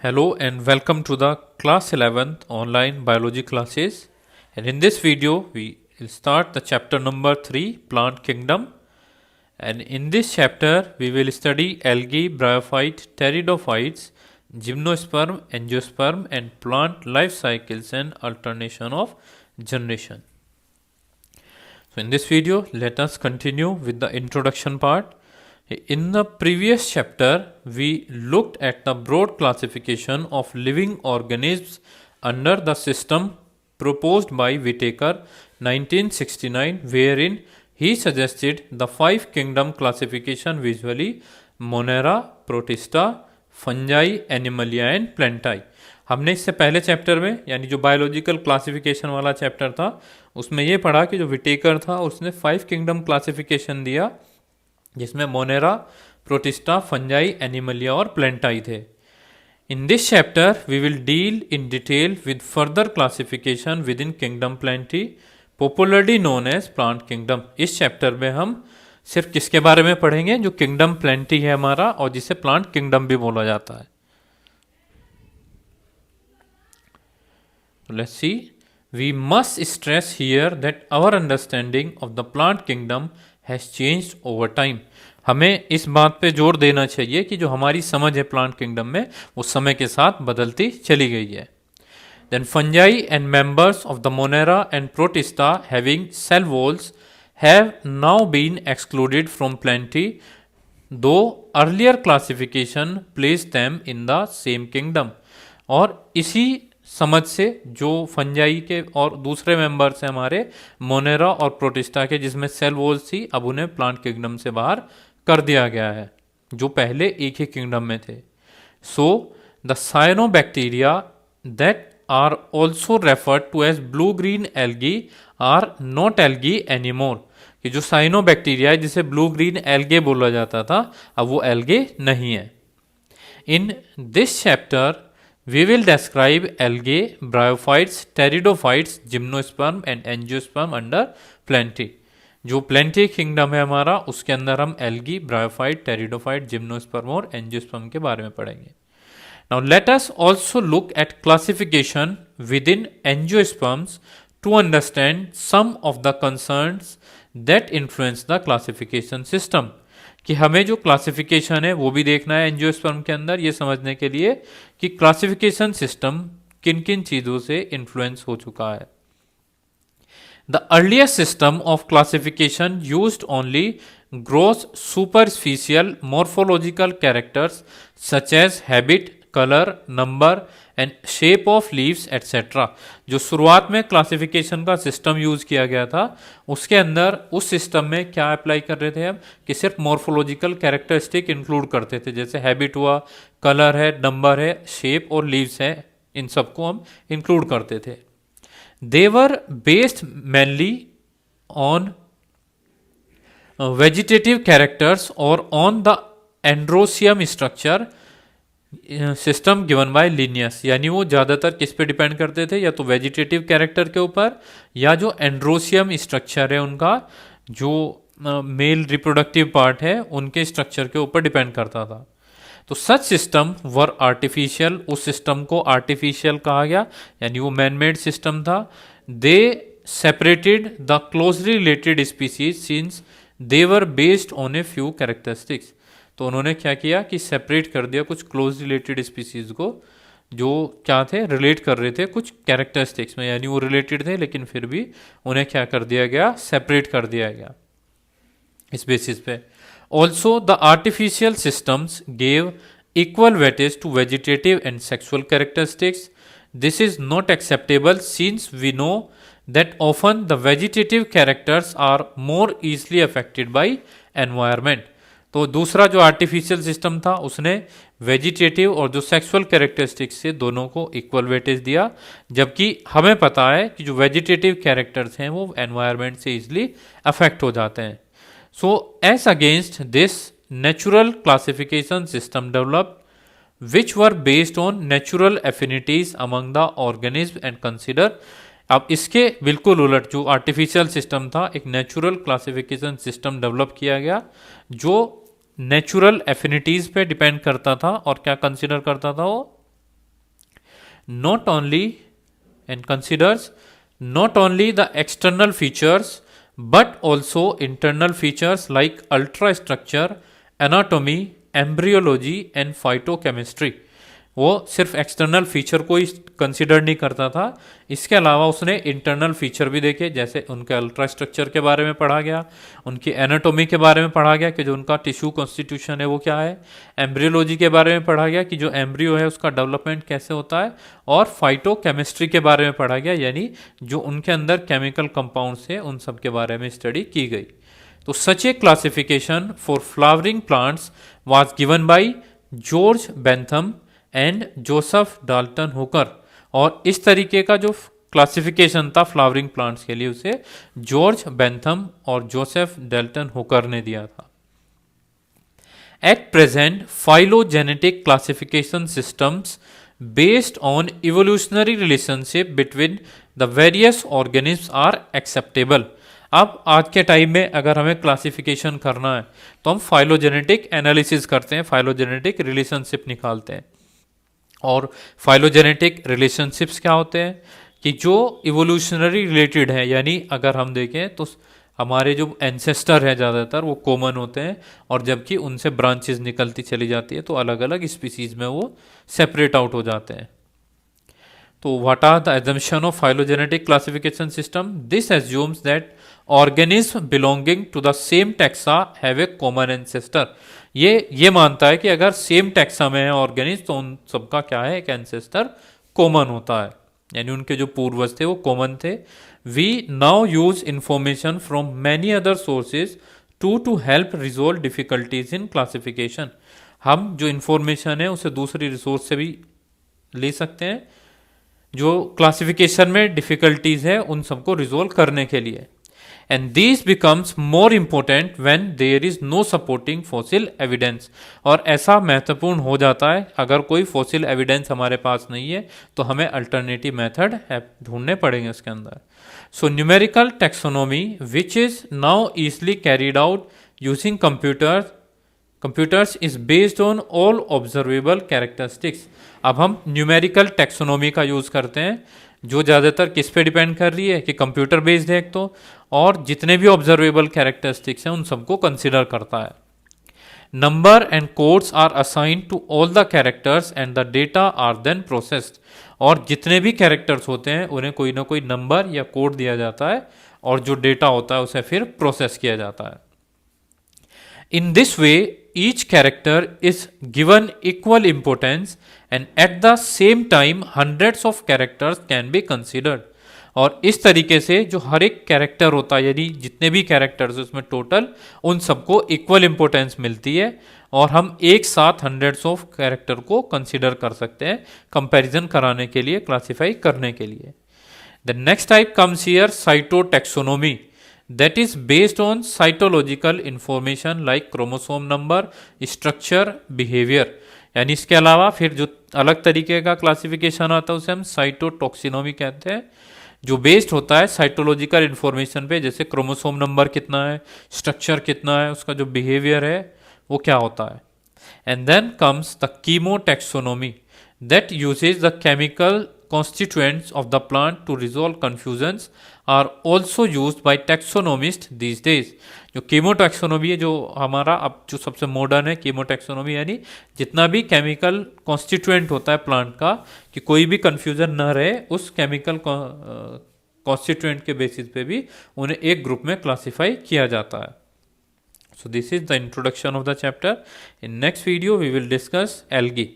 Hello and welcome to the class 11th online biology classes. And in this video we will start the chapter number 3, plant kingdom. And in this chapter we will study algae, bryophyte, pteridophytes, gymnosperm, angiosperm and plant life cycles and alternation of generation. So in this video let us continue with the introduction part. In the previous chapter, we looked at the broad classification of living organisms under the system proposed by Whittaker 1969, wherein he suggested the 5 kingdom classification visually Monera, Protista, Fungi, Animalia and Plantae. हमने इससे पहले chapter में यानी जो biological classification वाला chapter था उसमें ये पढ़ा कि जो विटेकर था उसने 5 किंगडम क्लासिफिकेशन दिया जिसमें मोनेरा, प्रोटिस्टा, फंजाई, एनिमलिया और प्लेंटाई थे. In this chapter we will deal in detail with further classification within kingdom Plantae popularly known as plant kingdom. इस चैप्टर में हम सिर्फ किसके बारे में पढ़ेंगे? जो किंगडम प्लेंटी है हमारा और जिसे प्लांट किंगडम भी बोला जाता है. Let's see. We must stress here that our understanding of the plant kingdom has changed over time. हमें इस बात पे जोर देना चाहिए कि जो हमारी समझ है प्लांट किंगडम में वो समय के साथ बदलती चली गई है. Then fungi and members of the Monera and Protista having cell walls have now been excluded from Plantae though earlier classification place them in the same kingdom. और इसी समझ से जो फंजाई के और दूसरे मेंबर्स हैं हमारे मोनेरा और प्रोटिस्टा के जिसमें सेल वॉल्स थी अब उन्हें प्लांट किंगडम से बाहर कर दिया गया है जो पहले एक ही किंगडम में थे. So the cyanobacteria that are also referred to as blue green algae are not algae anymore. कि जो साइनोबैक्टीरिया है जिसे ब्लू ग्रीन एल्गे बोला जाता था अब वो एल्गे नहीं है. इन this chapter we will describe algae, bryophytes, pteridophytes, gymnosperm and angiosperm under plenty. जो प्लेंटी किंगडम है हमारा उसके अंदर हम एल्गी, ब्रायोफाइट, टेरिडोफाइट, जिम्नोस्पर्म और एंजियोस्पर्म के बारे में पढ़ेंगे. Now let us also look at classification within angiosperms to understand some of the concerns that influence the classification system. कि हमें जो क्लासिफिकेशन है वो भी देखना है एंजियोस्पर्म के अंदर ये समझने के लिए कि क्लासिफिकेशन सिस्टम किन किन चीज़ों से इन्फ्लुएंस हो चुका है. The earliest system of classification used only gross superficial morphological characters such as habit, colour, number and shape of leaves etcetera. जो शुरुआत में क्लासिफिकेशन का सिस्टम यूज किया गया था उसके अंदर उस सिस्टम में क्या अप्लाई कर रहे थे हम कि सिर्फ मॉर्फोलॉजिकल कैरेक्टरिस्टिक इंक्लूड करते थे. जैसे हैबिट हुआ, कलर है, नंबर है, शेप और लीव्स है, इन सबको हम इंक्लूड करते थे. They were based mainly on vegetative characters और on the androecium structure system given by Linnaeus. यानी वो ज़्यादातर किस पे डिपेंड करते थे? या तो वेजिटेटिव कैरेक्टर के ऊपर या जो एंड्रोसियम स्ट्रक्चर है उनका जो मेल रिप्रोडक्टिव पार्ट है उनके स्ट्रक्चर के ऊपर डिपेंड करता था. तो सच सिस्टम वर आर्टिफिशियल. उस सिस्टम को आर्टिफिशियल कहा गया यानी वो मैन मेड सिस्टम था. दे separated the closely related species since they were based on a few characteristics. तो उन्होंने क्या किया कि सेपरेट कर दिया कुछ क्लोज रिलेटेड स्पीसीज को जो क्या थे, रिलेट कर रहे थे कुछ कैरेक्टरिस्टिक्स में. यानी वो रिलेटेड थे लेकिन फिर भी उन्हें क्या कर दिया गया, सेपरेट कर दिया गया इस बेसिस पे. Also the artificial systems gave equal weightage to vegetative and sexual characteristics. This is not acceptable since we know that often the vegetative characters are more easily affected by environment. तो दूसरा जो artificial system था उसने vegetative और जो sexual characteristics से दोनों को इक्वल वेटेज दिया, जबकि हमें पता है कि जो वेजिटेटिव कैरेक्टर्स हैं वो एनवायरनमेंट से इजीली अफेक्ट हो जाते हैं. So as against this natural classification system developed which were based on natural affinities among the organism and consider. अब इसके बिल्कुल उलट जो आर्टिफिशियल सिस्टम था एक नेचुरल क्लासिफिकेशन सिस्टम डेवलप किया गया जो नेचुरल एफिनिटीज पे डिपेंड करता था और क्या कंसिडर करता था वो not only and considers not only the external features but also internal features like ultrastructure, anatomy, embryology and phytochemistry. वो सिर्फ एक्सटर्नल फीचर को ही कंसिडर नहीं करता था, इसके अलावा उसने इंटरनल फीचर भी देखे, जैसे उनके अल्ट्रा स्ट्रक्चर के बारे में पढ़ा गया, उनकी एनाटॉमी के बारे में पढ़ा गया कि जो उनका टिश्यू कॉन्स्टिट्यूशन है वो क्या है, एम्ब्रियोलॉजी के बारे में पढ़ा गया कि जो एम्ब्रियो है उसका डेवलपमेंट कैसे होता है, और फाइटोकेमिस्ट्री के बारे में पढ़ा गया, यानी जो उनके अंदर केमिकल कंपाउंड्स है उन सब के बारे में स्टडी की गई. तो such a classification for flowering plants was given by George Bentham and Joseph Dalton Hooker. और इस तरीके का जो क्लासिफिकेशन था फ्लावरिंग प्लांट्स के लिए उसे जॉर्ज बेंथम और जोसेफ डाल्टन हुकर ने दिया था. At present phylogenetic classification systems based on evolutionary relationship between the various organisms are acceptable. अब आज के टाइम में अगर हमें क्लासिफिकेशन करना है तो हम फाइलोजेनेटिक एनालिसिस करते हैं, फाइलोजेनेटिक रिलेशनशिप निकालते हैं. और फाइलोजेनेटिक रिलेशनशिप्स क्या होते हैं कि जो इवोल्यूशनरी रिलेटेड है, यानी अगर हम देखें तो हमारे जो एंसेस्टर है ज़्यादातर वो कॉमन होते हैं, और जबकि उनसे ब्रांचेस निकलती चली जाती है तो अलग अलग स्पीसीज में वो सेपरेट आउट हो जाते हैं. तो what are the assumption of phylogenetic classification system? This assumes that organism belonging to the same taxa have a common ancestor. ये मानता है कि अगर सेम टैक्सा में है ऑर्गेनिज्म तो उन सबका क्या है, एक एंसेस्टर कॉमन होता है, यानी उनके जो पूर्वज थे वो कॉमन थे. We now use information from many other sources to help resolve difficulties in classification. हम जो इंफॉर्मेशन है उसे दूसरी रिसोर्स से भी ले सकते हैं जो क्लासिफिकेशन में डिफिकल्टीज है उन सबको रिजोल्व करने के लिए. And these becomes more important when there is no supporting fossil evidence. और ऐसा महत्वपूर्ण हो जाता है अगर कोई फॉसिल एविडेंस हमारे पास नहीं है तो हमें अल्टरनेटिव मेथड ढूंढने पड़ेंगे उसके अंदर. So numerical taxonomy which is now easily carried out using computers is based on all observable characteristics. अब हम न्यूमेरिकल टेक्सोनोमी का यूज करते हैं जो ज़्यादातर किस पे डिपेंड कर रही है कि कंप्यूटर बेस्ड है एक तो, और जितने भी ऑब्जर्वेबल कैरेक्टरिस्टिक्स हैं उन सबको कंसिडर करता है. Number and codes are assign to all the characters and the data are then processed. और जितने भी कैरेक्टर्स होते हैं उन्हें कोई ना कोई नंबर या कोड दिया जाता है और जो डेटा होता है उसे फिर प्रोसेस किया जाता है. In this way, each character is given equal importance and at the same time hundreds of characters can be considered. और इस तरीके से जो हर एक कैरेक्टर होता है, यानी जितने भी कैरेक्टर्स उसमें टोटल उन सबको इक्वल इंपॉर्टेंस मिलती है और हम एक साथ हंड्रेड्स ऑफ कैरेक्टर को कंसिडर कर सकते हैं कंपैरिजन कराने के लिए, क्लासिफाई करने के लिए. The next type comes here cytotaxonomy. That is based on cytological information like chromosome number, structure, behavior. यानी इसके अलावा फिर जो अलग तरीके का क्लासिफिकेशन आता है उसे हम साइटोटॉक्सिनोमी कहते हैं, जो बेस्ड होता है साइटोलॉजिकल इंफॉर्मेशन पे, जैसे क्रोमोसोम नंबर कितना है, स्ट्रक्चर कितना है, उसका जो बिहेवियर है वो क्या होता है. And then comes the chemotaxonomy that uses the chemical constituents of the plant to resolve confusions are also used by taxonomists these days. जो कीमोटैक्सोनोमी है, जो हमारा अब जो सबसे मॉडर्न है कीमोटैक्सोनोमी, यानी जितना भी केमिकल कॉन्स्टिट्यूएंट होता है प्लांट का कि कोई भी कंफ्यूजन न रहे, उस केमिकल कॉन्स्टिट्यूएंट के बेसिस पे भी उन्हें एक ग्रुप में क्लासिफाई किया जाता है. So this is the introduction of the chapter. In next video we will discuss algae.